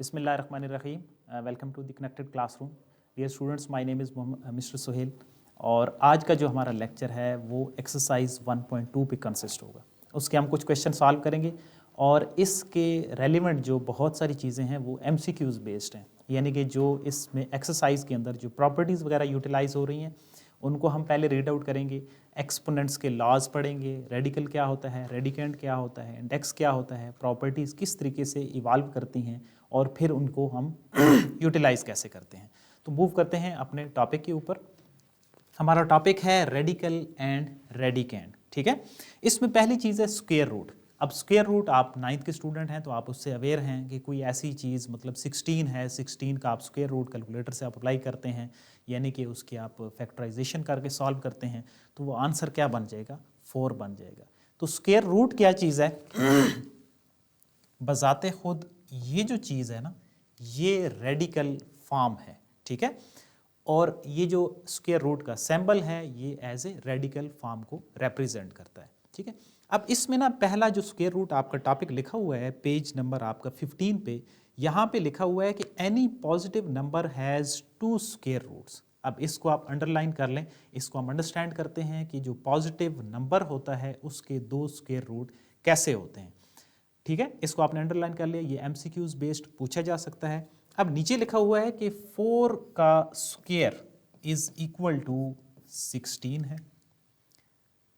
बिस्मिल्लाहिर्रहमानिर्रहीम। Welcome to the connected classroom. Dear students, my name is mister Suhail और आज का जो हमारा लेक्चर है वो एक्सरसाइज 1.2 पे कंसिस्ट होगा। उसके हम कुछ क्वेश्चन सॉल्व करेंगे और इसके रेलिवेंट जो बहुत सारी चीज़ें हैं वो MCQs बेस्ड हैं, यानी कि जो इसमें एक्सरसाइज के अंदर जो प्रॉपर्टीज़ वगैरह यूटिलाइज हो रही हैं उनको हम पहले रीड आउट करेंगे। एक्सपोनेंट्स के लॉज पढ़ेंगे, रेडिकल क्या होता है, रेडिकेंड क्या होता है, इंडेक्स क्या होता है, प्रॉपर्टीज़ किस तरीके से इवाल्व करती हैं और फिर उनको हम यूटिलाइज कैसे करते हैं। तो मूव करते हैं अपने टॉपिक के ऊपर। हमारा टॉपिक है रेडिकल एंड रेडिकेंड। ठीक है, इसमें पहली चीज़ है स्क्वायर रूट। अब स्क्वायर रूट, आप 9th के स्टूडेंट हैं तो आप उससे अवेयर हैं कि कोई ऐसी चीज़ मतलब 16 है, 16 का आप स्क्वायर रूट कैलकुलेटर से आप अप्लाई करते हैं, यानी कि उसकी आप फैक्टराइजेशन करके सॉल्व करते हैं तो वो आंसर क्या बन जाएगा, 4 बन जाएगा। तो स्क्वायर रूट क्या चीज़ है? बजाते खुद ये जो चीज़ है ना, ये रेडिकल फॉर्म है। ठीक है, और ये जो स्क्वायर रूट का सिंबल है ये एज ए रेडिकल फॉर्म को रिप्रेजेंट करता है। ठीक है, अब इसमें ना पहला जो स्क्वायर रूट आपका टॉपिक लिखा हुआ है पेज नंबर आपका 15 पे, यहाँ पे लिखा हुआ है कि any positive number has 2 square roots. अब इसको आप अंडरलाइन कर लें, इसको हम अंडरस्टैंड करते हैं कि जो पॉजिटिव नंबर होता है उसके 2 स्क्वायर रूट कैसे होते हैं। ठीक है, इसको आपने अंडरलाइन कर लिया, ये MCQs बेस्ड पूछा जा सकता है। अब नीचे लिखा हुआ है कि 4 का स्क्वायर इज इक्वल टू 16 है।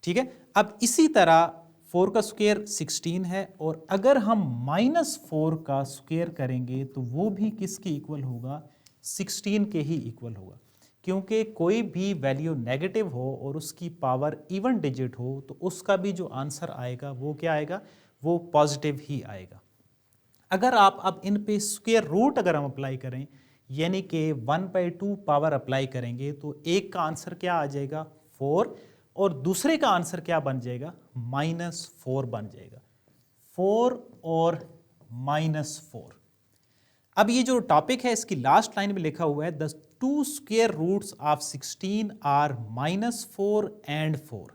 ठीक है, अब इसी तरह 4 का स्क्वायर 16 है और अगर हम -4 का स्क्वायर करेंगे तो वो भी किसके इक्वल होगा, 16 के ही इक्वल होगा, क्योंकि कोई भी वैल्यू नेगेटिव हो और उसकी पावर इवन डिजिट हो तो उसका भी जो आंसर आएगा वो क्या आएगा, वो पॉजिटिव ही आएगा। अगर आप अब इन पे स्क्वायर रूट अगर हम अप्लाई करें, यानी कि 1/2 पावर अप्लाई करेंगे तो एक का आंसर क्या आ जाएगा, 4, और दूसरे का आंसर क्या बन जाएगा, -4 बन जाएगा। 4 और -4। अब ये जो टॉपिक है इसकी लास्ट लाइन में लिखा हुआ है the 2 square roots of 16 are -4 and 4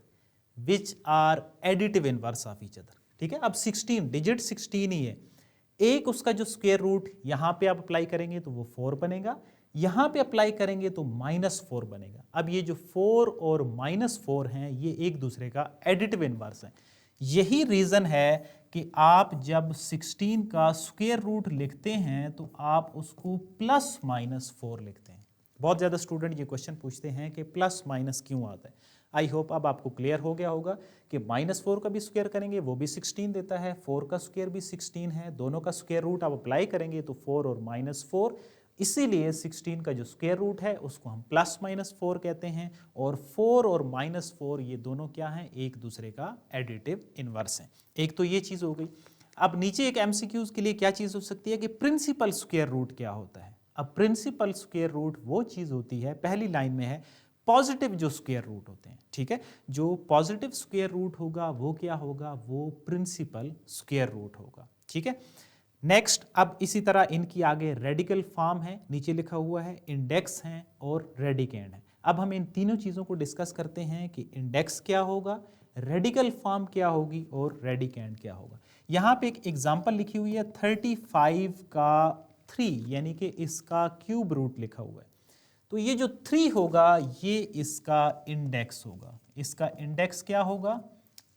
which are additive inverse of each other. ठीक है, अब 16 डिजिट 16 ही है, एक उसका जो स्क्वायर रूट यहां पे आप अप्लाई करेंगे तो वो 4 बनेगा, यहां पे अप्लाई करेंगे तो -4 बनेगा। अब ये जो 4 और -4 हैं ये एक दूसरे का एडिटिव इनवर्स है। यही रीजन है कि आप जब 16 का स्क्वायर रूट लिखते हैं तो आप उसको +-4 लिखते हैं। बहुत ज़्यादा स्टूडेंट ये क्वेश्चन पूछते हैं कि प्लस माइनस क्यों आता है। आई होप अब आपको क्लियर हो गया होगा कि -4 का भी स्क्वायर करेंगे वो भी 16 देता है, 4 का स्क्वायर भी 16 है, दोनों का स्क्वायर रूट आप अप्लाई करेंगे तो 4 और -4, इसीलिए 16 का जो स्क्वायर रूट है उसको हम +-4 कहते हैं, और 4 और -4 ये दोनों क्या हैं, एक दूसरे का एडिटिव इनवर्स हैं। एक तो ये चीज़ हो गई। अब नीचे एक MCQs के लिए क्या चीज़ हो सकती है कि प्रिंसिपल स्क्वायर रूट क्या होता है। अब प्रिंसिपल स्क्वायर रूट वो चीज़ होती है, पहली लाइन में है पॉजिटिव जो स्क्वायर रूट होते हैं। ठीक है, जो पॉजिटिव स्क्वायर रूट होगा वो क्या होगा, वो प्रिंसिपल स्क्वायर रूट होगा। ठीक है, नेक्स्ट अब इसी तरह इनकी आगे रेडिकल फॉर्म है, नीचे लिखा हुआ है इंडेक्स हैं और रेडिकेंड है। अब हम इन तीनों चीज़ों को डिस्कस करते हैं कि इंडेक्स क्या होगा, रेडिकल फॉर्म क्या होगी और रेडिकेंड क्या होगा। यहाँ पे एक एग्जांपल लिखी हुई है 35 का 3, यानी कि इसका क्यूब रूट लिखा हुआ है, तो ये जो 3 होगा ये इसका इंडेक्स होगा, इसका इंडेक्स क्या होगा,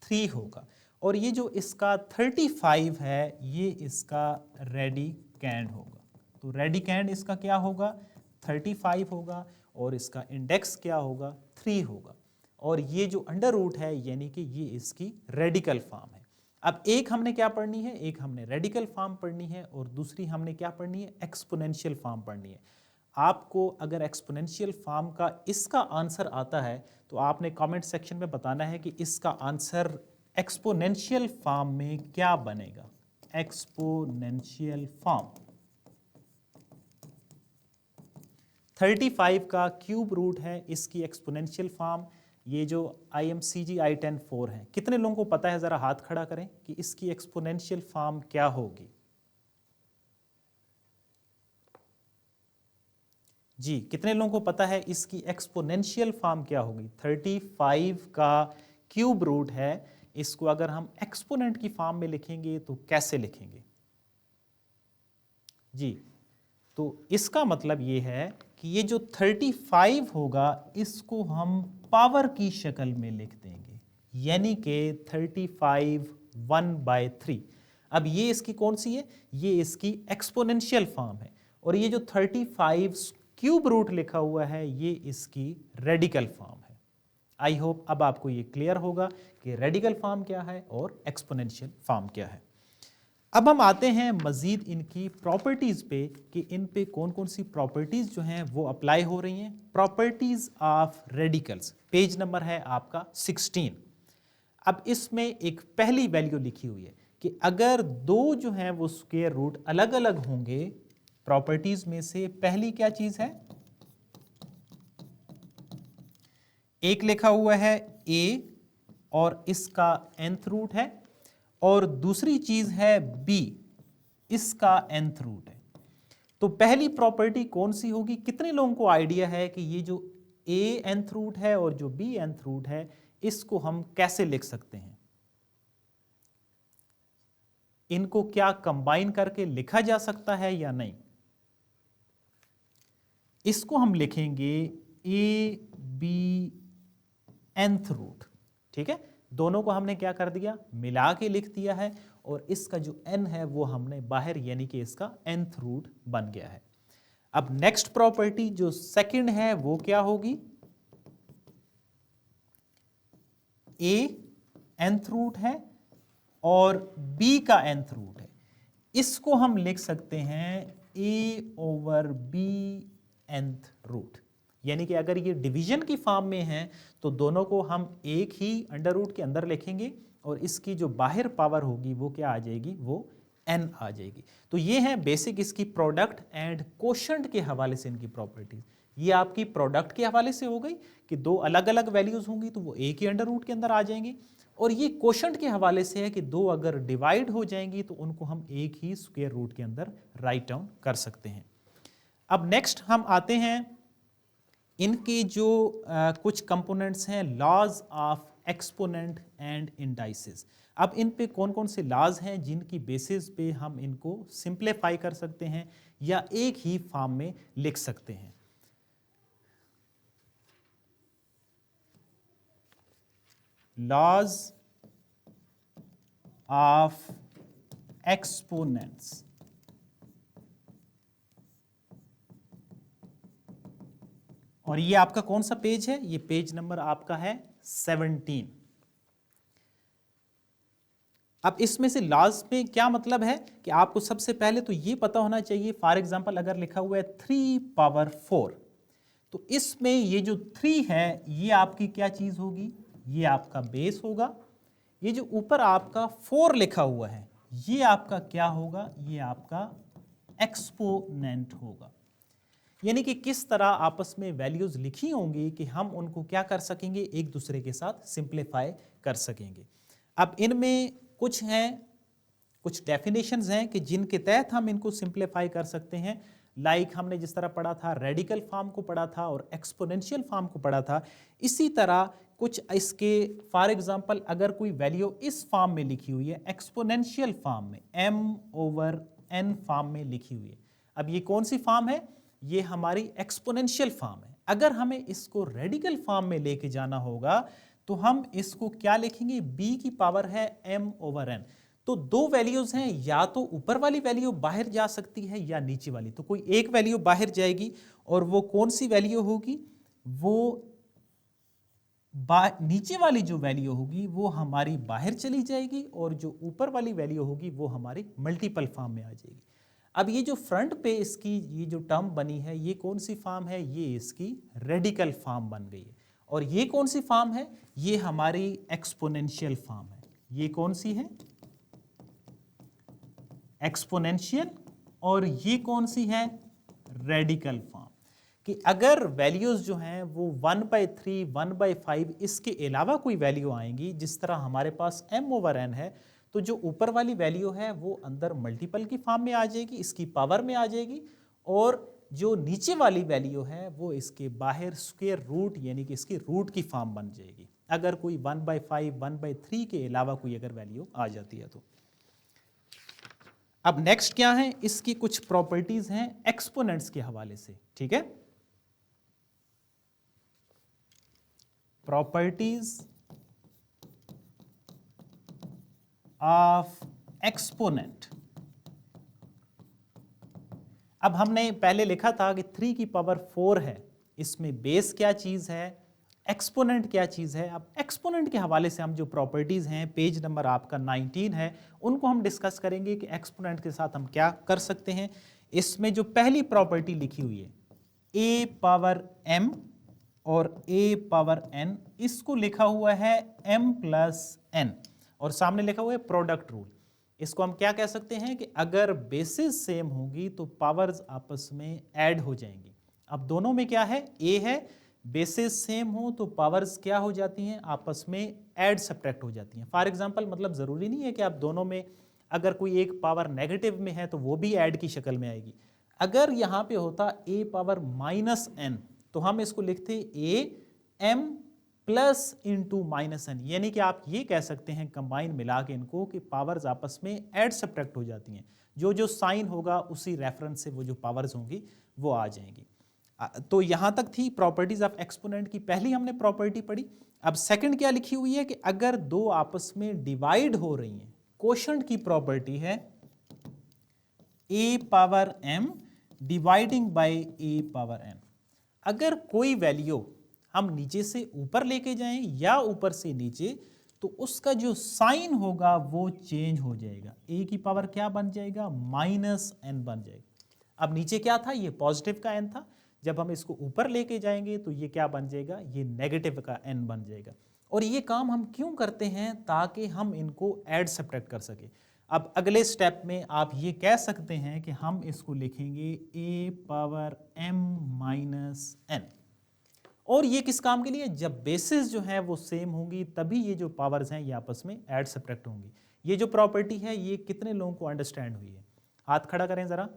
3 होगा, और ये जो इसका 35 है ये इसका रेडिकेंड होगा। तो रेडिकेंड इसका क्या होगा, 35 होगा, और इसका इंडेक्स क्या होगा, 3 होगा, और ये जो अंडर रूट है यानी कि ये इसकी रेडिकल फॉर्म है। अब एक हमने क्या पढ़नी है, एक हमने रेडिकल फॉर्म पढ़नी है और दूसरी हमने क्या पढ़नी है, एक्सपोनेंशियल फॉर्म पढ़नी है। आपको अगर एक्सपोनेंशियल फॉर्म का इसका आंसर आता है तो आपने कमेंट सेक्शन में बताना है कि इसका आंसर एक्सपोनेंशियल फॉर्म में क्या बनेगा। एक्सपोनेंशियल फॉर्म 35 का क्यूब रूट है, इसकी एक्सपोनेंशियल फॉर्म ये जो IMCG I10 4 है। कितने लोगों को पता है, ज़रा हाथ खड़ा करें कि इसकी एक्सपोनेंशियल फॉर्म क्या होगी। जी, कितने लोगों को पता है इसकी एक्सपोनेंशियल फॉर्म क्या होगी। 35 का क्यूब रूट है, इसको अगर हम एक्सपोनेंट की फॉर्म में लिखेंगे तो कैसे लिखेंगे। जी, तो इसका मतलब ये है कि ये जो 35 होगा इसको हम पावर की शक्ल में लिख देंगे, यानी कि 35 1/3। अब ये इसकी कौन सी है, ये इसकी एक्सपोनेंशियल फॉर्म है, और ये जो 35 क्यूब रूट लिखा हुआ है ये इसकी रेडिकल फॉर्म है। आई होप अब आपको ये क्लियर होगा कि रेडिकल फॉर्म क्या है और एक्सपोनेंशियल फॉर्म क्या है। अब हम आते हैं मजीद इनकी प्रॉपर्टीज पे कि इन पे कौन कौन सी प्रॉपर्टीज जो हैं वो अप्लाई हो रही हैं। Properties of radicals, page number है आपका 16। अब इसमें एक पहली वैल्यू लिखी हुई है कि अगर दो जो हैं वो स्क्वायर रूट अलग अलग होंगे, प्रॉपर्टीज में से पहली क्या चीज है, एक लिखा हुआ है a और इसका nth रूट है, और दूसरी चीज है b, इसका nth रूट है। तो पहली प्रॉपर्टी कौन सी होगी, कितने लोगों को आइडिया है कि ये जो a nth रूट है और जो b nth रूट है इसको हम कैसे लिख सकते हैं? इनको क्या कंबाइन करके लिखा जा सकता है या नहीं? इसको हम लिखेंगे a b nth रूट, ठीक है। दोनों को हमने क्या कर दिया, मिला के लिख दिया है, और इसका जो n है वो हमने बाहर, यानी कि इसका nth रूट बन गया है। अब नेक्स्ट प्रॉपर्टी जो सेकंड है वो क्या होगी, a nth रूट है और b का nth रूट है, इसको हम लिख सकते हैं a/b nth रूट। यानी कि अगर ये डिवीजन की फॉर्म में है तो दोनों को हम एक ही अंडर रूट के अंदर लिखेंगे, और इसकी जो बाहर पावर होगी वो क्या आ जाएगी, वो n आ जाएगी। तो ये है बेसिक इसकी प्रोडक्ट एंड कोशंट के हवाले से इनकी प्रॉपर्टीज। ये आपकी प्रोडक्ट के हवाले से हो गई कि दो अलग अलग वैल्यूज होंगी तो वो एक ही अंडर रूट के अंदर आ जाएंगे, और ये कोशंट के हवाले से है कि दो अगर डिवाइड हो जाएंगी तो उनको हम एक ही स्क्वायर रूट के अंदर राइट डाउन कर सकते हैं। अब नेक्स्ट हम आते हैं इनके जो कुछ कंपोनेंट्स हैं, laws of exponent and indices. अब इन पे कौन कौन से लॉज हैं जिनकी बेसिस पे हम इनको सिंप्लीफाई कर सकते हैं या एक ही फॉर्म में लिख सकते हैं। लॉज ऑफ एक्सपोनेंट्स, और ये आपका कौन सा पेज है, ये पेज नंबर आपका है 17। अब इसमें से लॉज में क्या मतलब है कि आपको सबसे पहले तो ये पता होना चाहिए, फॉर एग्जांपल अगर लिखा हुआ है 3/4, तो इसमें ये जो 3 है ये आपकी क्या चीज होगी, ये आपका बेस होगा। ये जो ऊपर आपका 4 लिखा हुआ है ये आपका क्या होगा, ये आपका एक्सपोनेंट होगा। यानी कि किस तरह आपस में वैल्यूज लिखी होंगी कि हम उनको क्या कर सकेंगे, एक दूसरे के साथ सिंप्लीफाई कर सकेंगे। अब इनमें कुछ हैं, कुछ डेफिनेशंस हैं कि जिनके तहत हम इनको सिंप्लीफाई कर सकते हैं। लाइक हमने जिस तरह पढ़ा था, रेडिकल फॉर्म को पढ़ा था और एक्सपोनेंशियल फॉर्म को पढ़ा था, इसी तरह कुछ इसके फॉर एग्जांपल अगर कोई वैल्यू इस फॉर्म में लिखी हुई है, एक्सपोनेंशियल फॉर्म में, m/n फॉर्म में लिखी हुई है। अब ये कौन सी फॉर्म है, ये हमारी एक्सपोनेंशियल फॉर्म है। अगर हमें इसको रेडिकल फॉर्म में लेके जाना होगा तो हम इसको क्या लिखेंगे, b की पावर है m/n। तो दो वैल्यूज हैं, या तो ऊपर वाली वैल्यू बाहर जा सकती है या नीचे वाली, तो कोई एक वैल्यू बाहर जाएगी, और वो कौन सी वैल्यू होगी, वो नीचे वाली जो वैल्यू होगी वो हमारी बाहर चली जाएगी, और जो ऊपर वाली वैल्यू होगी वो हमारी मल्टीपल फॉर्म में आ जाएगी। अब ये जो फ्रंट पे इसकी ये जो टर्म बनी है ये कौन सी फॉर्म है, ये इसकी रेडिकल फॉर्म बन गई है। और ये कौन सी फॉर्म है, ये हमारी एक्सपोनेंशियल फॉर्म है। ये कौन सी है, एक्सपोनेंशियल, और ये कौन सी है, रेडिकल फॉर्म। कि अगर वैल्यूज जो हैं वो 1/3, 1/5 इसके अलावा कोई वैल्यू आएंगी, जिस तरह हमारे पास m/n है, तो जो ऊपर वाली वैल्यू है वो अंदर मल्टीपल की फॉर्म में आ जाएगी, इसकी पावर में आ जाएगी, और जो नीचे वाली वैल्यू है वो इसके बाहर स्क्वायर रूट यानी कि इसकी रूट की फॉर्म बन जाएगी, अगर कोई 1/5, 1/3 के अलावा कोई अगर वैल्यू आ जाती है तो। अब नेक्स्ट क्या है, इसकी कुछ प्रॉपर्टीज हैं एक्सपोनेंट्स के हवाले से, ठीक है। Properties of exponent. अब हमने पहले लिखा था कि 3 की पावर 4 है, इसमें बेस क्या चीज है, एक्सपोनेंट क्या चीज है। अब एक्सपोनेंट के हवाले से हम जो प्रॉपर्टीज हैं, पेज नंबर आपका 19 है, उनको हम डिस्कस करेंगे कि एक्सपोनेंट के साथ हम क्या कर सकते हैं। इसमें जो पहली प्रॉपर्टी लिखी हुई है ए पावर m और ए पावर n, इसको लिखा हुआ है m प्लस n और सामने लिखा हुआ है प्रोडक्ट रूल। इसको हम क्या कह सकते हैं कि अगर बेसिस सेम होगी तो पावर्स आपस में ऐड हो जाएंगी। अब दोनों में क्या है, a है, बेसिस सेम हो तो पावर्स क्या हो जाती हैं, आपस में ऐड सब्ट्रैक्ट हो जाती हैं। फॉर एग्जांपल, मतलब ज़रूरी नहीं है कि आप दोनों में अगर कोई एक पावर नेगेटिव में है तो वो भी ऐड की शक्ल में आएगी। अगर यहाँ पे होता a पावर माइनस n तो हम इसको लिखते a m plus into minus n, यानी कि आप ये कह सकते हैं कंबाइन मिला के इनको कि पावर्स आपस में ऐड सब्ट्रैक्ट हो जाती हैं। जो जो साइन होगा उसी रेफरेंस से वो जो पावर्स होंगी वो आ जाएंगी। तो यहाँ तक थी प्रॉपर्टीज ऑफ एक्सपोनेंट की पहली हमने प्रॉपर्टी पढ़ी। अब सेकंड क्या लिखी हुई है कि अगर दो आपस में डिवाइड हो रही हैं, कोशेंट की प्रॉपर्टी है a power m dividing by a power n। अगर कोई वैल्यू हम नीचे से ऊपर लेके जाएं या ऊपर से नीचे तो उसका जो साइन होगा वो चेंज हो जाएगा, a की पावर क्या बन जाएगा, माइनस n बन जाएगा। अब नीचे क्या था, ये पॉजिटिव का n था, जब हम इसको ऊपर लेके जाएंगे तो ये क्या बन जाएगा, ये नेगेटिव का n बन जाएगा। और ये काम हम क्यों करते हैं, ताकि हम इनको ऐड सब्ट्रैक्ट कर सके। अब अगले स्टेप में आप ये कह सकते हैं कि हम इसको लिखेंगे a power m minus n। और ये किस काम के लिए, जब बेसिस जो है वो सेम होंगी तभी ये जो पावर्स हैं ये आपस में ऐड सब्ट्रैक्ट होंगी। ये जो प्रॉपर्टी है ये कितने लोगों को अंडरस्टैंड हुई है, हाथ खड़ा करें ज़रा।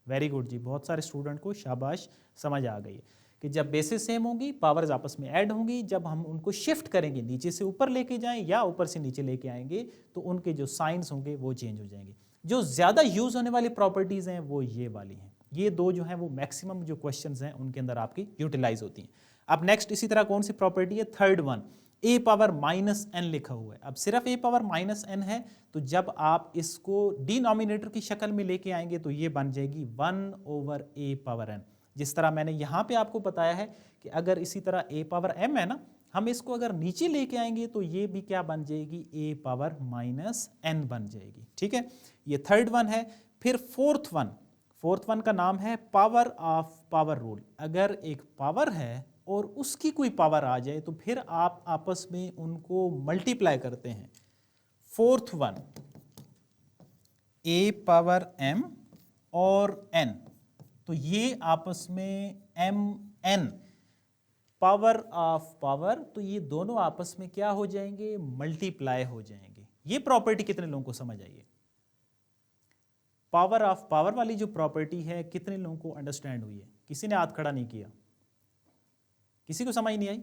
वेरी गुड जी, बहुत सारे स्टूडेंट को शाबाश, समझ आ गई है कि जब बेसिस सेम होंगी पावर्स आपस में ऐड होंगी। जब हम उनको शिफ्ट करेंगे, नीचे से ऊपर लेके जाएं या ऊपर से नीचे लेके आएंगे तो उनके जो साइंस होंगे वो चेंज हो जाएंगे। जो ज़्यादा यूज़ होने वाली प्रॉपर्टीज़ हैं वो ये वाली हैं, ये दो जो हैं वो मैक्सिमम जो क्वेश्चंस हैं उनके अंदर आपकी यूटिलाइज होती हैं। अब नेक्स्ट इसी तरह कौन सी प्रॉपर्टी है, third one, a power minus n लिखा हुआ है। अब सिर्फ a पावर माइनस n है तो जब आप इसको डिनोमिनेटर की शक्ल में लेके आएंगे तो ये बन जाएगी 1 ओवर a पावर n। जिस तरह मैंने यहाँ पे आपको बताया है कि अगर इसी तरह a पावर m है ना, हम इसको अगर नीचे लेके आएंगे तो ये भी क्या बन जाएगी, a पावर माइनस n बन जाएगी। ठीक है, ये थर्ड वन है। फिर फोर्थ वन का नाम है पावर ऑफ पावर रूल। अगर एक पावर है और उसकी कोई पावर आ जाए तो फिर आप आपस में उनको मल्टीप्लाई करते हैं। Fourth one, a power m और n, तो ये आपस में mn, पावर ऑफ पावर, तो ये दोनों आपस में क्या हो जाएंगे, मल्टीप्लाई हो जाएंगे। ये प्रॉपर्टी कितने लोगों को समझ आई है, पावर ऑफ पावर वाली जो प्रॉपर्टी है कितने लोगों को अंडरस्टैंड हुई है। किसी ने हाथ खड़ा नहीं किया, किसी को समझ नहीं आई,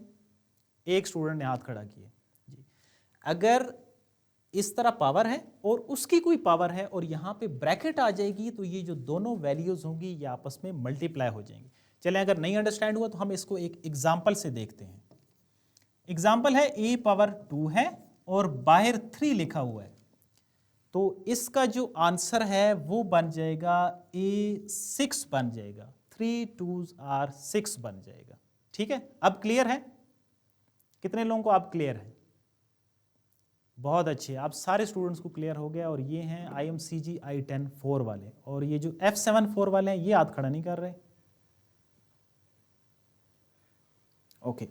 एक स्टूडेंट ने हाथ खड़ा किया जी। अगर इस तरह पावर है और उसकी कोई पावर है और यहाँ पे ब्रैकेट आ जाएगी तो ये जो दोनों वैल्यूज होंगी ये आपस में मल्टीप्लाई हो जाएंगी। चलें, अगर नहीं अंडरस्टैंड हुआ तो हम इसको एक एग्जाम्पल से देखते हैं। एग्जाम्पल है a पावर 2 है और बाहर 3 लिखा हुआ है, तो इसका जो आंसर है वो बन जाएगा a 6 बन जाएगा, 3 2s are 6 बन जाएगा। ठीक है, अब क्लियर है, कितने लोगों को अब क्लियर है, बहुत अच्छे, आप सारे स्टूडेंट्स को क्लियर हो गया। और ये हैं IMCG I10 4 वाले, और ये जो F7 4 वाले हैं ये हाथ खड़ा नहीं कर रहे। ओके,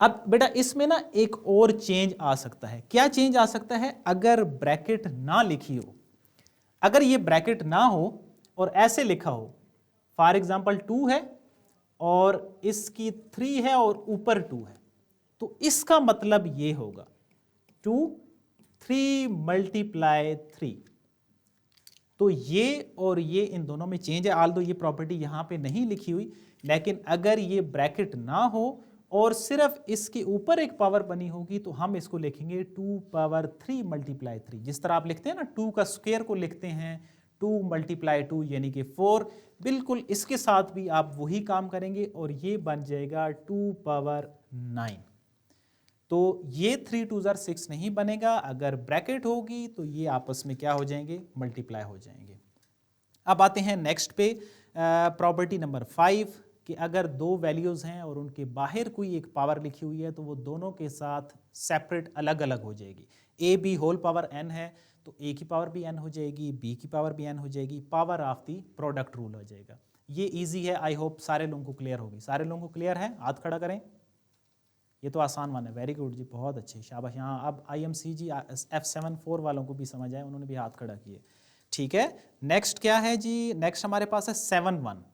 अब बेटा इसमें ना एक और चेंज आ सकता है। क्या चेंज आ सकता है, अगर ब्रैकेट ना लिखी हो, अगर ये ब्रैकेट ना हो और ऐसे लिखा हो, फॉर एग्जांपल 2 है और इसकी 3 है और ऊपर 2 है, तो इसका मतलब ये होगा 2 3 मल्टीप्लाई 3। तो ये और ये इन दोनों में चेंज है, आल्दो ये प्रॉपर्टी यहाँ पे नहीं लिखी हुई, लेकिन अगर ये ब्रैकेट ना हो और सिर्फ इसके ऊपर एक पावर बनी होगी तो हम इसको लिखेंगे 2 पावर 3 मल्टीप्लाई 3। जिस तरह आप लिखते हैं ना 2 का स्क्वायर को लिखते हैं 2 मल्टीप्लाई 2 यानी कि 4, बिल्कुल इसके साथ भी आप वही काम करेंगे और ये बन जाएगा 2 पावर 9। तो ये 3 2 6 नहीं बनेगा, अगर ब्रैकेट होगी तो ये आपस में क्या हो जाएंगे, मल्टीप्लाई हो जाएंगे। अब आते हैं नेक्स्ट पे, प्रॉपर्टी नंबर 5 कि अगर दो वैल्यूज़ हैं और उनके बाहर कोई एक पावर लिखी हुई है तो वो दोनों के साथ सेपरेट अलग अलग हो जाएगी। A B whole power n है तो a की पावर भी n हो जाएगी, b की पावर भी n हो जाएगी, power of the product rule हो जाएगा। ये इजी है, आई होप सारे लोगों को क्लियर होगी। सारे लोगों को क्लियर है, हाथ खड़ा करें। ये तो आसान वन है, वेरी गुड जी, बहुत अच्छे, शाबाश। यहाँ अब IMCG F74 वालों को भी समझ आए, उन्होंने भी हाथ खड़ा किए। ठीक है, नेक्स्ट क्या है जी, नेक्स्ट हमारे पास है 7 1।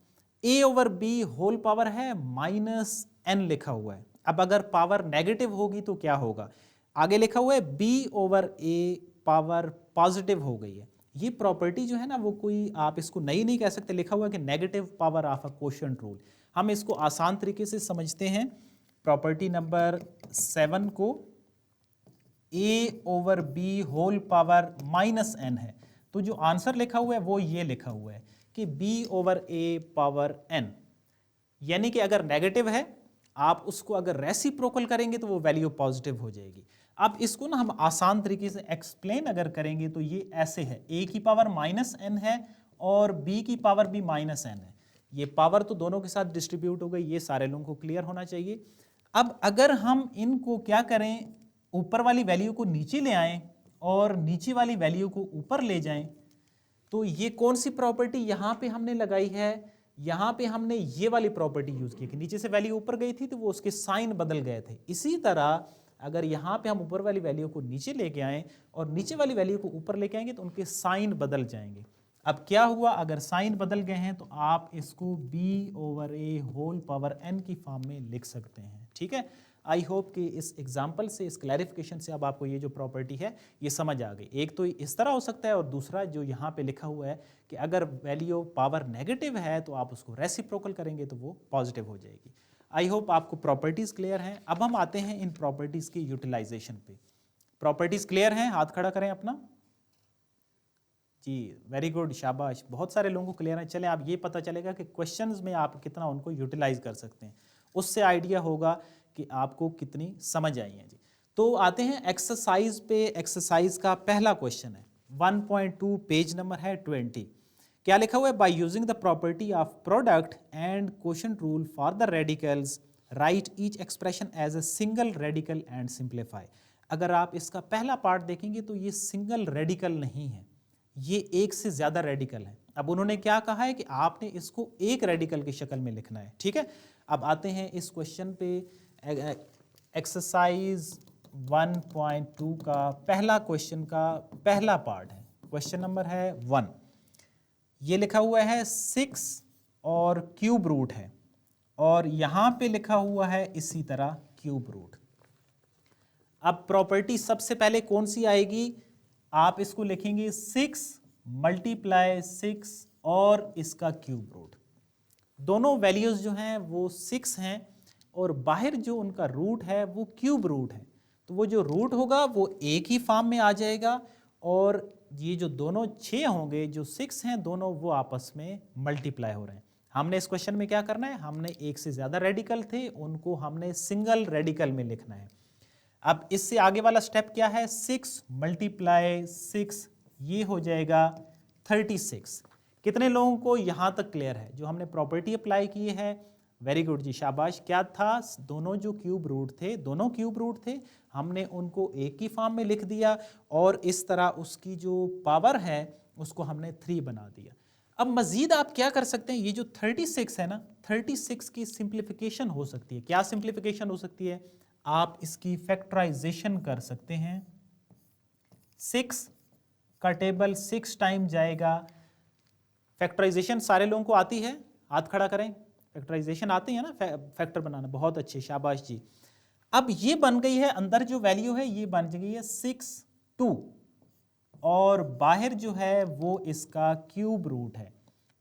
a over b whole power है -n लिखा हुआ है। अब अगर पावर नेगेटिव होगी तो क्या होगा, आगे लिखा हुआ है b over a power positive हो गई है। ये प्रॉपर्टी जो है ना वो कोई आप इसको नई नहीं कह सकते, लिखा हुआ है कि negative power of a quotient rule. हम इसको आसान तरीके से समझते हैं, प्रॉपर्टी नंबर 7 को a over b whole power -n है, तो जो आंसर लिखा हुआ है वो ये लिखा हुआ है कि b over a power n, यानी कि अगर नेगेटिव है आप उसको अगर रेसिप्रोकल करेंगे तो वो वैल्यू पॉजिटिव हो जाएगी। अब इसको ना हम आसान तरीके से एक्सप्लेन अगर करेंगे तो ये ऐसे है, a की पावर -n है और b की पावर भी -n है। ये पावर तो दोनों के साथ डिस्ट्रीब्यूट हो गई, ये सारे लोगों को क्लियर होना चाहिए। अब अगर हम इनको क्या करें, ऊपर वाली वैल्यू को नीचे ले आएं और नीचे वाली वैल्यू को ऊपर ले जाएं, तो ये कौन सी प्रॉपर्टी यहाँ पे हमने लगाई है, यहाँ पे हमने ये वाली प्रॉपर्टी यूज की कि नीचे से वैल्यू ऊपर गई थी तो वो उसके साइन बदल गए थे। इसी तरह अगर यहाँ पे हम ऊपर वाली वैल्यू को नीचे लेके आएं और नीचे वाली वैल्यू को ऊपर लेके आएंगे तो उनके साइन बदल जाएंगे। अब क्या हुआ, अगर साइन बदल गए हैं तो आप इसको b over a whole power n की फॉर्म में लिख सकते हैं। ठीक है, आई होप कि इस एग्जाम्पल से, इस क्लैरिफिकेशन से अब आपको ये जो प्रॉपर्टी है ये समझ आ गई। एक तो इस तरह हो सकता है और दूसरा जो यहाँ पे लिखा हुआ है कि अगर वैल्यू पावर नेगेटिव है तो आप उसको रेसिप्रोकल करेंगे तो वो पॉजिटिव हो जाएगी। आई होप आपको प्रॉपर्टीज़ क्लियर हैं। अब हम आते हैं इन प्रॉपर्टीज़ की यूटिलाइजेशन पे। प्रॉपर्टीज़ क्लियर हैं, हाथ खड़ा करें अपना जी, वेरी गुड, शाबाश, बहुत सारे लोगों को क्लियर है। चलें, आप ये पता चलेगा कि क्वेश्चंस में आप कितना उनको यूटिलाइज कर सकते हैं, उससे आइडिया होगा कि आपको कितनी समझ आई है जी। तो आते हैं एक्सरसाइज पे। एक्सरसाइज का पहला क्वेश्चन है 1.2, पेज नंबर है 20। क्या लिखा हुआ है, by using the property of product and quotient rule for the radicals write each expression as a single radical and simplify. अगर आप इसका पहला पार्ट देखेंगे तो ये सिंगल रेडिकल नहीं है, ये एक से ज्यादा रेडिकल है। अब उन्होंने क्या कहा है कि आपने इसको एक रेडिकल की शक्ल में लिखना है। ठीक है, अब आते हैं इस क्वेश्चन पे। एक्सरसाइज 1.2 का पहला क्वेश्चन का पहला पार्ट है, क्वेश्चन नंबर है 1। ये लिखा हुआ है 6 और क्यूब रूट है और यहां पे लिखा हुआ है इसी तरह क्यूब रूट। अब प्रॉपर्टी सबसे पहले कौन सी आएगी, आप इसको लिखेंगे 6 मल्टीप्लाई 6 और इसका क्यूब रूट। दोनों वैल्यूज जो हैं वो 6 हैं और बाहर जो उनका रूट है वो क्यूब रूट है, तो वो जो रूट होगा वो एक ही फॉर्म में आ जाएगा और ये जो दोनों 6 होंगे, जो 6 हैं दोनों, वो आपस में मल्टीप्लाई हो रहे हैं। हमने इस क्वेश्चन में क्या करना है, हमने एक से ज़्यादा रेडिकल थे उनको हमने सिंगल रेडिकल में लिखना है। अब इससे आगे वाला स्टेप क्या है, 6 मल्टीप्लाई 6, ये हो जाएगा 36। कितने लोगों को यहाँ तक क्लियर है, जो हमने प्रॉपर्टी अप्लाई की है, वेरी गुड जी, शाबाश। क्या था, दोनों जो क्यूब रूट थे, दोनों क्यूब रूट थे, हमने उनको एक ही फॉर्म में लिख दिया और इस तरह उसकी जो पावर है उसको हमने 3 बना दिया। अब मजीद आप क्या कर सकते हैं, ये जो 36 है ना, 36 की सिंप्लीफिकेशन हो सकती है। क्या सिंप्लीफिकेशन हो सकती है, आप इसकी फैक्टराइजेशन कर सकते हैं। 6 का टेबल 6 टाइम जाएगा। फैक्टराइजेशन सारे लोगों को आती है, हाथ खड़ा करें। फैक्टराइजेशन आती है ना, फैक्टर बनाना, बहुत अच्छे, शाबाश जी। अब ये बन गई है, अंदर जो वैल्यू है ये बन गई है 6 2 और बाहर जो है वो इसका क्यूब रूट है।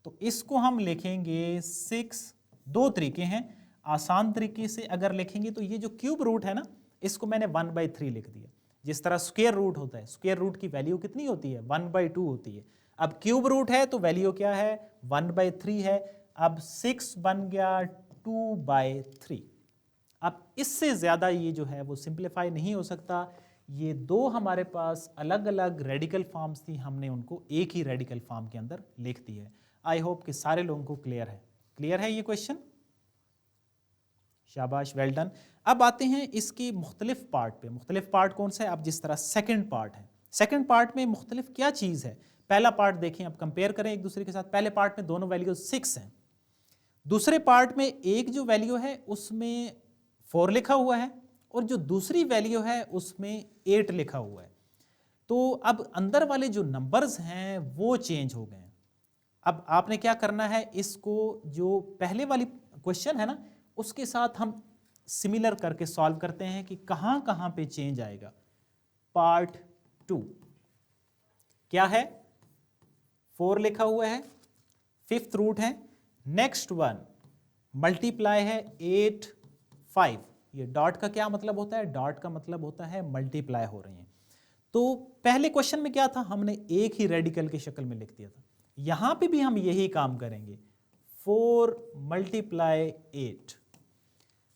तो इसको हम लिखेंगे 6, दो तरीके हैं, आसान तरीके से अगर लिखेंगे तो ये जो क्यूब रूट है ना, इसको मैंने 1/3 लिख दिया। जिस तरह स्क्वायर रूट होता है, स्क्वायर रूट की वैल्यू कितनी होती है? 1/2 होती है। अब क्यूब रूट है तो वैल्यू क्या है? 1/3 है। अब 6 बन गया 2/3। अब इससे ज़्यादा ये जो है वो सिंप्लीफाई नहीं हो सकता। ये दो हमारे पास अलग अलग रेडिकल फॉर्म्स थी, हमने उनको एक ही रेडिकल फॉर्म के अंदर लिख दी है। आई होप कि सारे लोगों को क्लियर है। क्लियर है ये क्वेश्चन? शाबाश, वेल डन। अब आते हैं इसके मुख्तलिफ पार्ट पे। मुख्तलिफ पार्ट कौन सा है? अब जिस तरह सेकंड पार्ट है, सेकंड पार्ट में मुख्तलिफ क्या चीज़ है? पहला पार्ट देखें, अब कंपेयर करें एक दूसरे के साथ। पहले पार्ट में दोनों वैल्यूज 6 हैं। दूसरे पार्ट में एक जो वैल्यू है उसमें 4 लिखा हुआ है और जो दूसरी वैल्यू है उसमें 8 लिखा हुआ है। तो अब अंदर वाले जो नंबर्स हैं वो चेंज हो गए हैं। अब आपने क्या करना है, इसको जो पहले वाली क्वेश्चन है ना उसके साथ हम सिमिलर करके सॉल्व करते हैं कि कहां कहां पे चेंज आएगा। पार्ट 2 क्या है? 4 लिखा हुआ है, 5th रूट है। नेक्स्ट वन मल्टीप्लाई है 8 5। ये डॉट का क्या मतलब होता है? डॉट का मतलब होता है मल्टीप्लाई हो रही हैं। तो पहले क्वेश्चन में क्या था, हमने एक ही रेडिकल की शक्ल में लिख दिया था। यहां पे भी हम यही काम करेंगे, 4 × 8।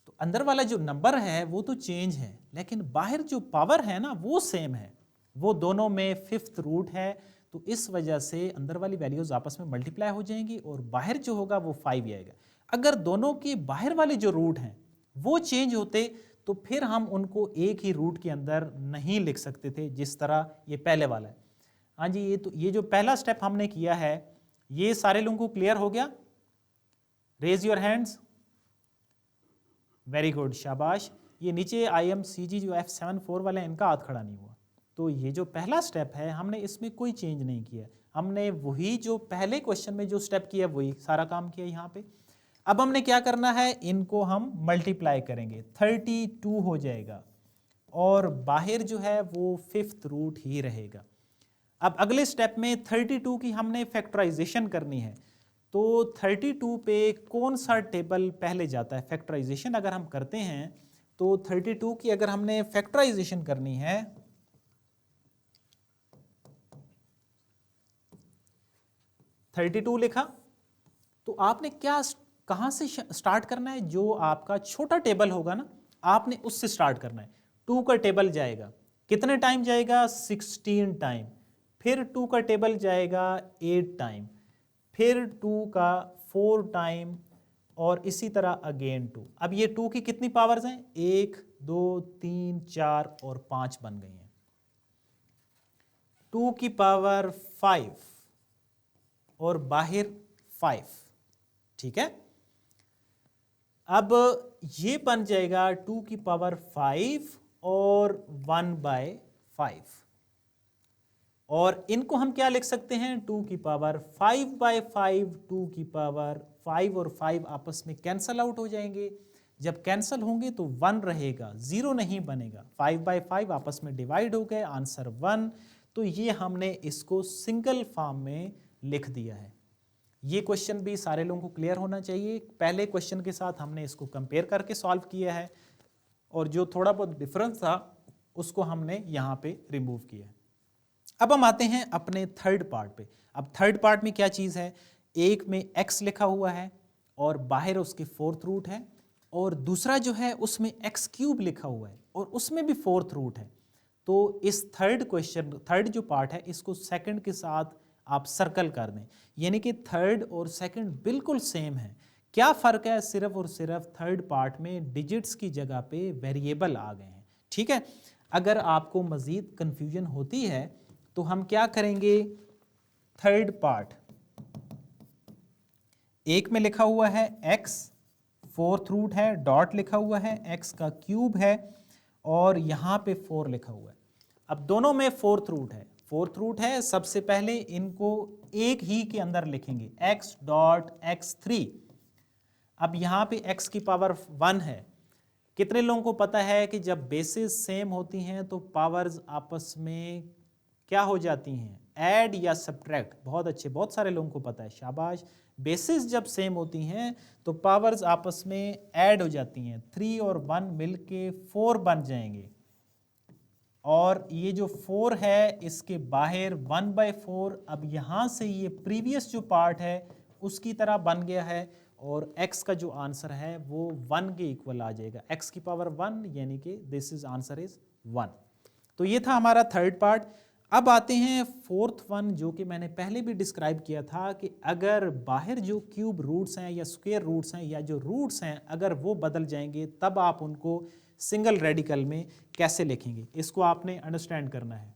तो अंदर वाला जो नंबर है वो तो चेंज है, लेकिन बाहर जो पावर है ना वो सेम है। वो दोनों में 5th रूट है, तो इस वजह से अंदर वाली वैल्यूज आपस में मल्टीप्लाई हो जाएंगी और बाहर जो होगा वो 5 आएगा। अगर दोनों के बाहर वाले जो रूट हैं वो चेंज होते तो फिर हम उनको एक ही रूट के अंदर नहीं लिख सकते थे, जिस तरह ये पहले वाला है। हाँ जी, ये जो पहला स्टेप हमने किया है, ये सारे लोगों को क्लियर हो गया? Raise your hands. Very good, शाबाश। ये नीचे IMCG जो F74 वाले हैं इनका हाथ खड़ा नहीं हुआ। तो ये जो पहला स्टेप है हमने इसमें कोई चेंज नहीं किया, हमने वही जो पहले क्वेश्चन में जो स्टेप किया वही सारा काम किया यहाँ पे। अब हमने क्या करना है, इनको हम मल्टीप्लाई करेंगे, 32 हो जाएगा और बाहर जो है वो 5th रूट ही रहेगा। अब अगले स्टेप में 32 की हमने फैक्टराइजेशन करनी है। तो 32 पे कौन सा टेबल पहले जाता है? फैक्टराइजेशन अगर हम करते हैं तो 32 की अगर हमने फैक्टराइजेशन करनी है, लिखा तो आपने क्या कहां से स्टार्ट करना है? जो आपका छोटा टेबल होगा ना आपने उससे स्टार्ट करना है। 2 का टेबल जाएगा, कितने टाइम जाएगा? 16 टाइम। फिर 2 का टेबल जाएगा 8 टाइम, फिर 2 का 4 टाइम और इसी तरह अगेन 2। अब ये 2 की कितनी पावर्स हैं? 1 2 3 4 और 5 बन गई हैं। 2 की पावर 5 और बाहर 5, ठीक है। अब ये बन जाएगा 2 की पावर 5 और 1/5 और इनको हम क्या लिख सकते हैं? 2 की पावर 5/5, 2 की पावर 5 और 5 आपस में कैंसल आउट हो जाएंगे। जब कैंसल होंगे तो 1 रहेगा, 0 नहीं बनेगा। 5/5 आपस में डिवाइड हो गए, आंसर 1। तो ये हमने इसको सिंगल फॉर्म में लिख दिया है। ये क्वेश्चन भी सारे लोगों को क्लियर होना चाहिए। पहले क्वेश्चन के साथ हमने इसको कंपेयर करके सॉल्व किया है और जो थोड़ा बहुत डिफरेंस था उसको हमने यहाँ पे रिमूव किया है। अब हम आते हैं अपने थर्ड पार्ट पे। अब थर्ड पार्ट में क्या चीज़ है? एक में x लिखा हुआ है और बाहर उसके 4th रूट है और दूसरा जो है उसमें x³ लिखा हुआ है और उसमें भी 4th रूट है। तो इस थर्ड जो पार्ट है इसको सेकंड के साथ आप सर्कल कर दें, यानी कि थर्ड और सेकंड बिल्कुल सेम है। क्या फ़र्क है? सिर्फ और सिर्फ थर्ड पार्ट में डिजिट्स की जगह पे वेरिएबल आ गए हैं, ठीक है। अगर आपको मज़ीद कन्फ्यूजन होती है तो हम क्या करेंगे, थर्ड पार्ट एक में लिखा हुआ है x, 4th रूट है, डॉट लिखा हुआ है, x का क्यूब है और यहाँ पे 4 लिखा हुआ है। अब दोनों में 4th रूट है, 4th रूट है। सबसे पहले इनको एक ही के अंदर लिखेंगे, x डॉट x3। अब यहाँ पे x की पावर 1 है। कितने लोगों को पता है कि जब बेसिस सेम होती हैं तो पावर्स आपस में क्या हो जाती हैं? ऐड या सब्ट्रैक्ट, बहुत अच्छे, बहुत सारे लोगों को पता है, शाबाश। बेसिस जब सेम होती हैं तो पावर्स आपस में ऐड हो जाती हैं, 3 और 1 मिलके 4 बन जाएंगे, और ये जो 4 है इसके बाहर 1/4, अब यहाँ से ये प्रीवियस जो पार्ट है उसकी तरह बन गया है, और x का जो आंसर है वो 1 के इक्वल आ जाएगा, x की पावर 1, यानी कि दिस इज आंसर इज 1। तो ये था हमारा थर्ड पार्ट। अब आते हैं फोर्थ वन, जो कि मैंने पहले भी डिस्क्राइब किया था कि अगर बाहर जो क्यूब रूट्स हैं या स्क्वायर रूट्स हैं या जो रूट्स हैं अगर वो बदल जाएंगे तब आप उनको सिंगल रेडिकल में कैसे लिखेंगे, इसको आपने अंडरस्टैंड करना है।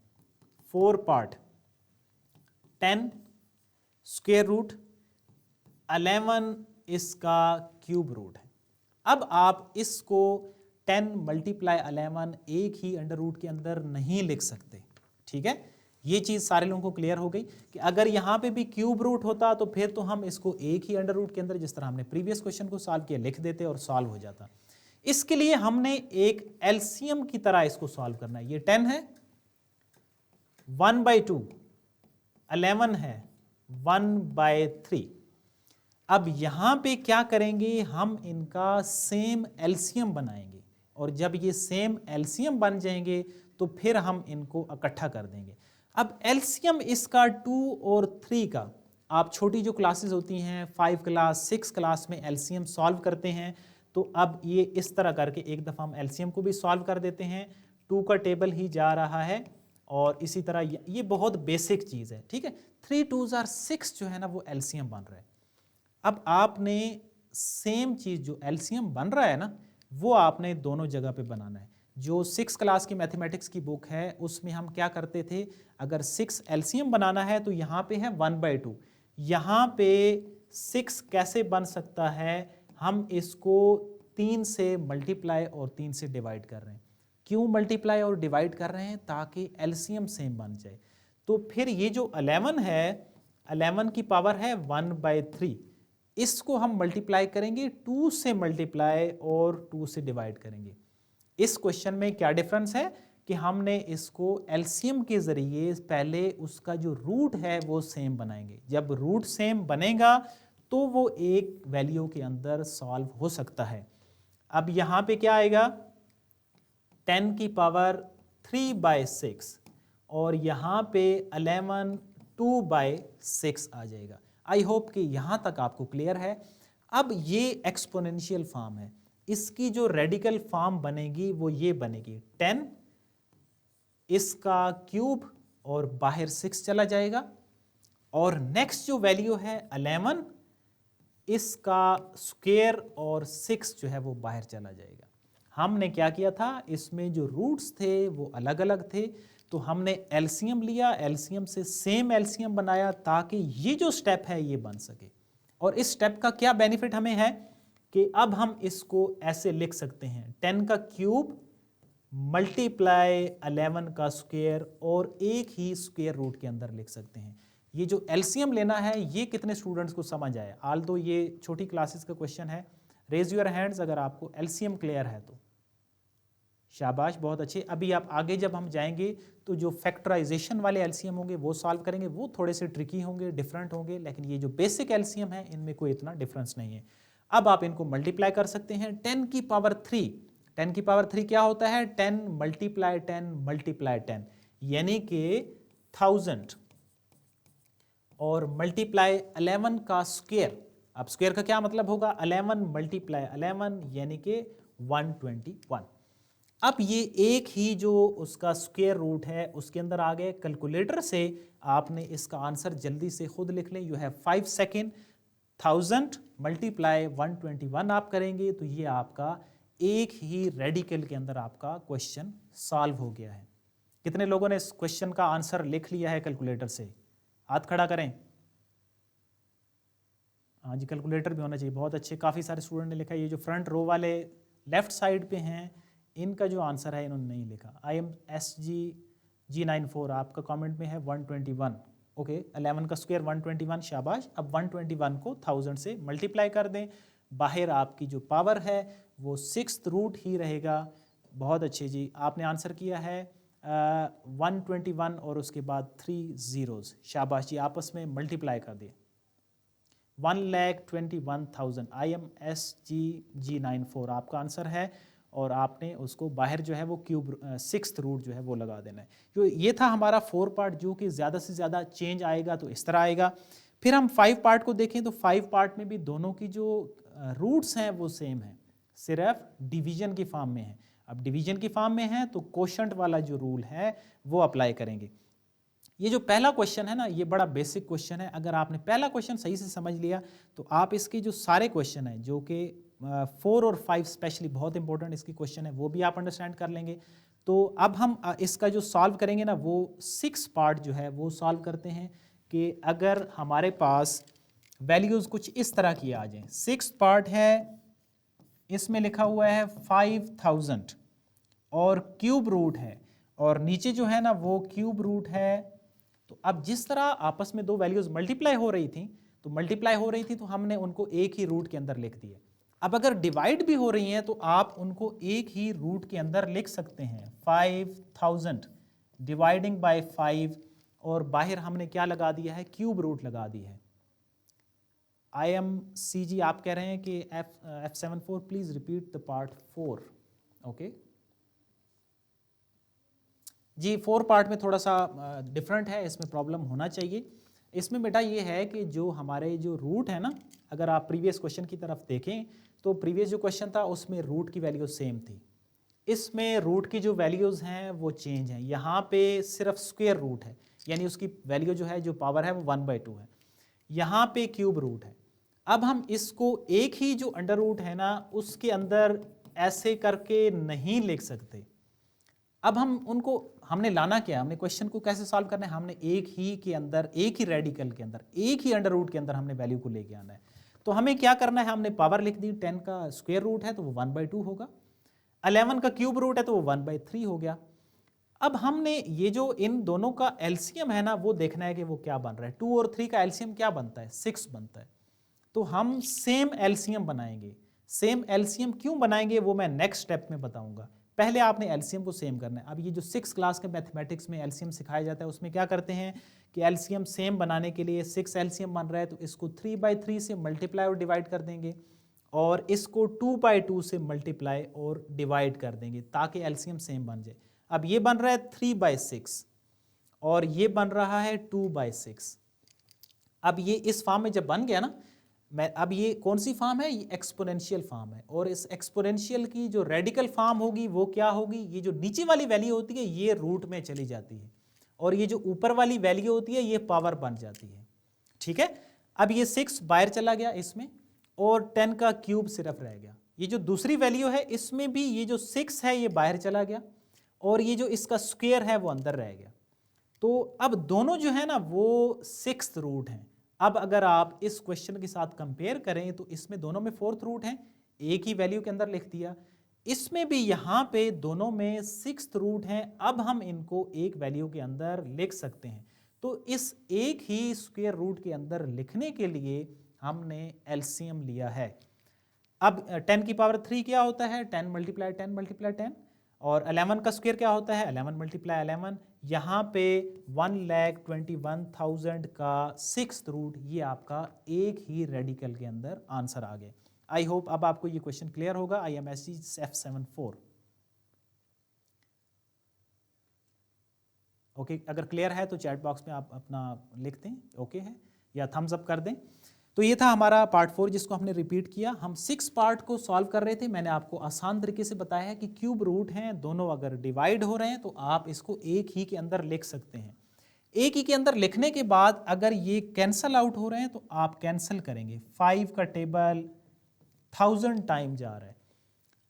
4 पार्ट, 10 स्क्वायर रूट, 11 इसका क्यूब रूट है। अब आप इसको 10 मल्टीप्लाई 11 एक ही अंडर रूट के अंदर नहीं लिख सकते, ठीक है। ये चीज़ सारे लोगों को क्लियर हो गई कि अगर यहाँ पे भी क्यूब रूट होता तो फिर तो हम इसको एक ही अंडर रूट के अंदर, जिस तरह हमने प्रीवियस क्वेश्चन को सॉल्व किया, लिख देते और सॉल्व हो जाता। इसके लिए हमने एक एलसीएम की तरह इसको सॉल्व करना है। ये 10 है, 1/2, 11 है, 1/3। अब यहां पे क्या करेंगे, हम इनका सेम एलसीएम बनाएंगे, और जब ये सेम एलसीएम बन जाएंगे तो फिर हम इनको इकट्ठा कर देंगे। अब एलसीएम इसका 2 और 3 का, आप छोटी जो क्लासेस होती हैं 5 क्लास 6 क्लास में एलसीएम सॉल्व करते हैं, तो अब ये इस तरह करके एक दफ़ा हम एलसीएम को भी सॉल्व कर देते हैं। 2 का टेबल ही जा रहा है, और इसी तरह ये बहुत बेसिक चीज़ है, ठीक है। 3 2s are 6 जो है ना वो एलसीएम बन रहा है। अब आपने सेम चीज़ जो एलसीएम बन रहा है ना वो आपने दोनों जगह पे बनाना है। जो 6 क्लास की मैथमेटिक्स की बुक है उसमें हम क्या करते थे, अगर 6 एलसीएम बनाना है तो यहाँ पे है 1/2, यहाँ पे 6 कैसे बन सकता है, हम इसको 3 से मल्टीप्लाई और 3 से डिवाइड कर रहे हैं। क्यों मल्टीप्लाई और डिवाइड कर रहे हैं, ताकि एलसीएम सेम बन जाए। तो फिर ये जो 11 है, 11 की पावर है 1/3, इसको हम मल्टीप्लाई करेंगे 2 से मल्टीप्लाई और 2 से डिवाइड करेंगे। इस क्वेश्चन में क्या डिफरेंस है कि हमने इसको एलसीएम के जरिए पहले उसका जो रूट है वो सेम बनाएंगे। जब रूट सेम बनेगा तो वो एक वैल्यू के अंदर सॉल्व हो सकता है। अब यहाँ पे क्या आएगा, 10 की पावर 3/6, और यहाँ पे 11 2/6 आ जाएगा। आई होप कि यहाँ तक आपको क्लियर है। अब ये एक्सपोनेंशियल फॉर्म है, इसकी जो रेडिकल फॉर्म बनेगी वो ये बनेगी, 10 इसका क्यूब और बाहर 6 चला जाएगा, और नेक्स्ट जो वैल्यू है 11 इसका स्क्वायर और 6 जो है वो बाहर चला जाएगा। हमने क्या किया था, इसमें जो रूट्स थे वो अलग अलग थे, तो हमने एलसीएम लिया, एलसीएम से सेम एलसीएम बनाया ताकि ये जो स्टेप है ये बन सके। और इस स्टेप का क्या बेनिफिट हमें है कि अब हम इसको ऐसे लिख सकते हैं, 10 का क्यूब मल्टीप्लाई 11 का स्क्वायर, और एक ही स्क्वायर रूट के अंदर लिख सकते हैं। ये जो एलसीएम लेना है ये कितने स्टूडेंट्स को समझ आया, आल तो ये छोटी क्लासेस का क्वेश्चन है। रेज योर हैंड्स अगर आपको एलसीएम क्लियर है तो, शाबाश, बहुत अच्छे। अभी आप आगे जब हम जाएंगे तो जो फैक्टराइजेशन वाले एलसीएम होंगे वो सॉल्व करेंगे, वो थोड़े से ट्रिकी होंगे, डिफरेंट होंगे, लेकिन ये जो बेसिक एलसीएम है इनमें कोई इतना डिफरेंस नहीं है। अब आप इनको मल्टीप्लाई कर सकते हैं। 10 की पावर 3, 10 की पावर 3 क्या होता है, 10 मल्टीप्लाई 10 मल्टीप्लाई 10, यानी कि 1000, और मल्टीप्लाई 11 का स्क्वायर। अब स्क्वायर का क्या मतलब होगा, 11 मल्टीप्लाई 11 यानी कि 121। अब ये एक ही जो उसका स्क्वायर रूट है उसके अंदर आ गए। कैलकुलेटर से आपने इसका आंसर जल्दी से खुद लिख लें, यू हैव 5 सेकेंड। 1000 मल्टीप्लाई 121 आप करेंगे तो ये आपका एक ही रेडिकल के अंदर आपका क्वेश्चन सॉल्व हो गया है। कितने लोगों ने इस क्वेश्चन का आंसर लिख लिया है कैलकुलेटर से, हाथ खड़ा करें। हाँ जी, कैलकुलेटर भी होना चाहिए, बहुत अच्छे, काफ़ी सारे स्टूडेंट ने लिखा है। ये जो फ्रंट रो वाले लेफ्ट साइड पे हैं इनका जो आंसर है इन्होंने नहीं लिखा। IMSG94 आपका कमेंट में है 121, ओके। 11 का स्क्वायर 121, शाबाश। अब 121 को 1000 से मल्टीप्लाई कर दें, बाहर आपकी जो पावर है वो 6th रूट ही रहेगा। बहुत अच्छे जी, आपने आंसर किया है 121 और उसके बाद 3 zeros, शाबाश जी, आपस में मल्टीप्लाई कर दिए। 1,21,000 IMSGG94 आपका आंसर है, और आपने उसको बाहर जो है वो क्यूब सिक्स्थ रूट जो है वो लगा देना है। तो ये था हमारा 4 पार्ट, जो कि ज़्यादा से ज़्यादा चेंज आएगा तो इस तरह आएगा। फिर हम 5 पार्ट को देखें तो 5 पार्ट में भी दोनों की जो रूट्स हैं वो सेम है, सिर्फ डिवीजन की फॉर्म में है। अब डिवीजन की फॉर्म में है तो कोशंट वाला जो रूल है वो अप्लाई करेंगे। ये जो पहला क्वेश्चन है ना, ये बड़ा बेसिक क्वेश्चन है। अगर आपने पहला क्वेश्चन सही से समझ लिया तो आप इसके जो सारे क्वेश्चन हैं, जो कि 4 और 5 स्पेशली बहुत इंपॉर्टेंट इसकी क्वेश्चन है, वो भी आप अंडरस्टैंड कर लेंगे। तो अब हम इसका जो सॉल्व करेंगे ना, वो 6 पार्ट जो है वो सॉल्व करते हैं कि अगर हमारे पास वैल्यूज़ कुछ इस तरह की आ जाएं। 6 पार्ट है, इसमें लिखा हुआ है 5000 और क्यूब रूट है, और नीचे जो है ना वो क्यूब रूट है। तो अब जिस तरह आपस में दो वैल्यूज मल्टीप्लाई हो रही थी, तो हमने उनको एक ही रूट के अंदर लिख दिया। अब अगर डिवाइड भी हो रही हैं तो आप उनको एक ही रूट के अंदर लिख सकते हैं। 5000 डिवाइडिंग बाय 5, और बाहर हमने क्या लगा दिया है, क्यूब रूट लगा दी है। IMCG आप कह रहे हैं कि F74 please repeat the part 4। Okay जी, 4 पार्ट में थोड़ा सा डिफरेंट है, इसमें प्रॉब्लम होना चाहिए। इसमें बेटा ये है कि जो हमारे जो रूट है ना, अगर आप प्रीवियस क्वेश्चन की तरफ देखें तो प्रीवियस जो क्वेश्चन था उसमें रूट की वैल्यू सेम थी। इसमें रूट की जो वैल्यूज़ हैं वो चेंज हैं। यहाँ पे सिर्फ स्क्वायर रूट है, यानी उसकी वैल्यू जो है, जो पावर है वो 1/2 है। यहाँ पे क्यूब रूट है। अब हम इसको एक ही जो अंडर रूट है ना उसके अंदर ऐसे करके नहीं लिख सकते। अब हमने लाना क्या, हमने क्वेश्चन को कैसे सॉल्व करना है, हमने एक ही के अंदर, एक ही रेडिकल के अंदर, एक ही अंडर रूट के अंदर हमने वैल्यू को लेके आना है। तो हमें क्या करना है, हमने पावर लिख दी, 10 का स्क्वायर रूट है तो वो 1/2 होगा, 11 का क्यूब रूट है तो वो 1/3 हो गया। अब हमने ये जो इन दोनों का एलसीएम है ना वो देखना है कि वो क्या बन रहा है। 2 और 3 का एलसीएम क्या बनता है, 6 बनता है। तो हम सेम एलसीएम बनाएंगे। सेम एलसीएम क्यों बनाएंगे वो मैं नेक्स्ट स्टेप में बताऊंगा। पहले आपने एलसीएम को सेम करना है। अब ये जो 6 क्लास के मैथमेटिक्स में एलसीएम सिखाया जाता है उसमें क्या करते हैं कि एलसीएम सेम बनाने के लिए 6 एलसीएम बन रहा है तो इसको 3/3 से मल्टीप्लाई और डिवाइड कर देंगे, और इसको 2/2 से मल्टीप्लाई और डिवाइड कर देंगे ताकि एलसीएम सेम बन जाए। अब ये बन रहा है 3/6 और ये बन रहा है 2/6। अब ये इस फॉर्म में जब बन गया ना, अब ये कौन सी फॉर्म है, ये एक्सपोनेंशियल फॉर्म है, और इस एक्सपोनेंशियल की जो रेडिकल फॉर्म होगी वो क्या होगी, ये जो नीचे वाली वैल्यू होती है ये रूट में चली जाती है, और ये जो ऊपर वाली वैल्यू होती है ये पावर बन जाती है। ठीक है, अब ये 6 बाहर चला गया इसमें, और 10 का क्यूब सिर्फ रह गया। ये जो दूसरी वैल्यू है इसमें भी ये जो 6 है ये बाहर चला गया, और ये जो इसका स्क्वायर है वो अंदर रह गया। तो अब दोनों जो है ना वो 6th रूट हैं। अब अगर आप इस क्वेश्चन के साथ कंपेयर करें तो इसमें दोनों में 4th रूट हैं, एक ही वैल्यू के अंदर लिख दिया। इसमें भी यहाँ पे दोनों में 6th रूट हैं। अब हम इनको एक वैल्यू के अंदर लिख सकते हैं। तो इस एक ही स्क्वायर रूट के अंदर लिखने के लिए हमने एलसीएम लिया है। अब 10 की पावर 3 क्या होता है, 10 × 10 × 10, और 11 का स्क्वायर क्या होता है, 11 × 11। यहाँ पे 1,21,000 का 6th रूट, ये आपका एक ही रेडिकल के अंदर आंसर आ गया। आई होप अब आपको ये क्वेश्चन क्लियर होगा। IMSG F74। ओके, अगर क्लियर है तो चैट बॉक्स में आप अपना लिख दें ओके है, या थम्स अप कर दें। तो ये था हमारा पार्ट 4 जिसको हमने रिपीट किया। हम 6 पार्ट को सॉल्व कर रहे थे। मैंने आपको आसान तरीके से बताया है कि क्यूब रूट हैं, दोनों अगर डिवाइड हो रहे हैं तो आप इसको एक ही के अंदर लिख सकते हैं। एक ही के अंदर लिखने के बाद अगर ये कैंसल आउट हो रहे हैं तो आप कैंसिल करेंगे। 5 का टेबल 1000 टाइम जा रहा है।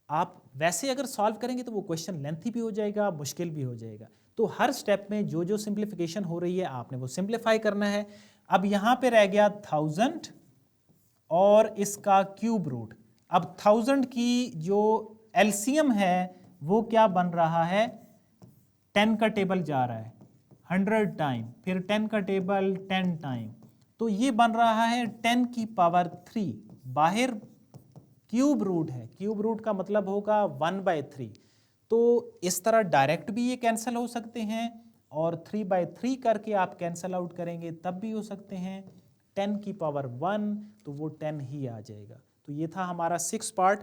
आप वैसे अगर सॉल्व करेंगे तो वो क्वेश्चन लेंथी भी हो जाएगा, मुश्किल भी हो जाएगा। तो हर स्टेप में जो जो सिंप्लीफिकेशन हो रही है आपने वो सिंप्लीफाई करना है। अब यहाँ पे रह गया 1000 और इसका क्यूब रूट। अब 1000 की जो एलसीएम है वो क्या बन रहा है, 10 का टेबल जा रहा है 100 टाइम, फिर 10 का टेबल 10 टाइम, तो ये बन रहा है 10 की पावर 3। बाहर क्यूब रूट है, क्यूब रूट का मतलब होगा 1/3, तो इस तरह डायरेक्ट भी ये कैंसिल हो सकते हैं और 3/3 करके आप कैंसिल आउट करेंगे तब भी हो सकते हैं। 10 की पावर 1 तो वो 10 ही आ जाएगा। तो ये था हमारा 6 पार्ट।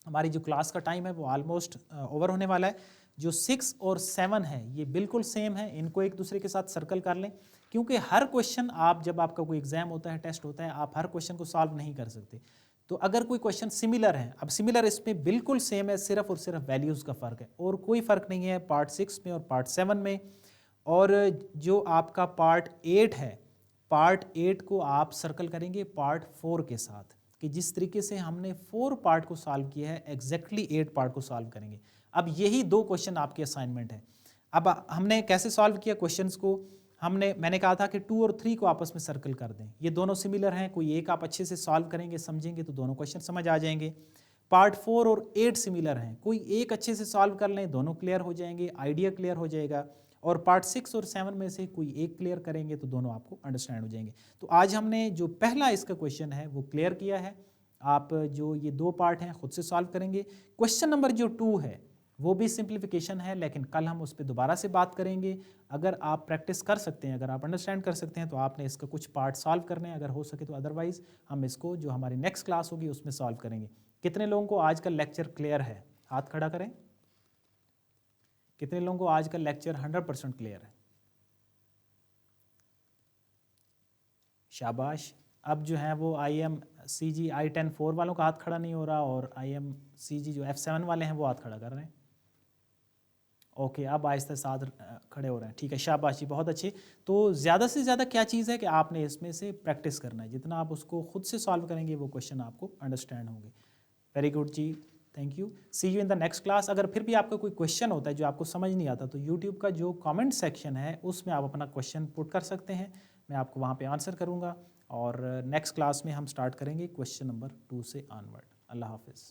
हमारी जो क्लास का टाइम है वो ऑलमोस्ट ओवर होने वाला है। जो 6 और 7 है ये बिल्कुल सेम है, इनको एक दूसरे के साथ सर्कल कर लें, क्योंकि हर क्वेश्चन आप जब आपका कोई एग्जाम होता है, टेस्ट होता है, आप हर क्वेश्चन को सॉल्व नहीं कर सकते। तो अगर कोई क्वेश्चन सिमिलर है, अब सिमिलर इसमें बिल्कुल सेम है, सिर्फ और सिर्फ वैल्यूज़ का फ़र्क है और कोई फ़र्क नहीं है पार्ट 6 में और पार्ट 7 में। और जो आपका पार्ट 8 है, पार्ट 8 को आप सर्कल करेंगे पार्ट 4 के साथ, कि जिस तरीके से हमने 4 पार्ट को सॉल्व किया है एग्जैक्टली 8 पार्ट को सॉल्व करेंगे। अब यही 2 क्वेश्चन आपके असाइनमेंट है। अब हमने कैसे सॉल्व किया क्वेश्चंस को, मैंने कहा था कि 2 और 3 को आपस में सर्कल कर दें, ये दोनों सिमिलर हैं, कोई एक आप अच्छे से सॉल्व करेंगे, समझेंगे तो दोनों क्वेश्चन समझ आ जाएंगे। पार्ट 4 और 8 सिमिलर हैं, कोई एक अच्छे से सॉल्व कर लें, दोनों क्लियर हो जाएंगे, आइडिया क्लियर हो जाएगा। और पार्ट 6 और 7 में से कोई एक क्लियर करेंगे तो दोनों आपको अंडरस्टैंड हो जाएंगे। तो आज हमने जो पहला इसका क्वेश्चन है वो क्लियर किया है। आप जो ये 2 पार्ट हैं खुद से सॉल्व करेंगे। क्वेश्चन नंबर जो 2 है वो भी सिंप्लीफिकेशन है, लेकिन कल हम उस पर दोबारा से बात करेंगे। अगर आप प्रैक्टिस कर सकते हैं, अगर आप अंडरस्टैंड कर सकते हैं तो आपने इसका कुछ पार्ट सॉल्व करने हैं, अगर हो सके तो, अदरवाइज हम इसको जो हमारी नेक्स्ट क्लास होगी उसमें सॉल्व करेंगे। कितने लोगों को आज का लेक्चर क्लियर है? हाथ खड़ा करें। कितने लोगों को आज का लेक्चर 100% क्लियर है? शाबाश। अब जो है वो IMCG I10 4 वालों का हाथ खड़ा नहीं हो रहा और IMCG जो F7 वाले हैं वो हाथ खड़ा कर रहे हैं। ओके, अब आहिस्ता साथ खड़े हो रहे हैं, ठीक है, शाबाश जी, बहुत अच्छे। तो ज़्यादा से ज़्यादा क्या चीज़ है कि आपने इसमें से प्रैक्टिस करना है, जितना आप उसको खुद से सॉल्व करेंगे वो क्वेश्चन आपको अंडरस्टैंड होंगे। वेरी गुड जी, thank you, see you in the next class. अगर फिर भी आपका कोई क्वेश्चन होता है जो आपको समझ नहीं आता तो यूट्यूब का जो कमेंट सेक्शन है उसमें आप अपना क्वेश्चन पुट कर सकते हैं, मैं आपको वहाँ पे आंसर करूँगा। और नेक्स्ट क्लास में हम स्टार्ट करेंगे क्वेश्चन नंबर 2 से ऑनवर्ड। अल्लाह हाफिज़।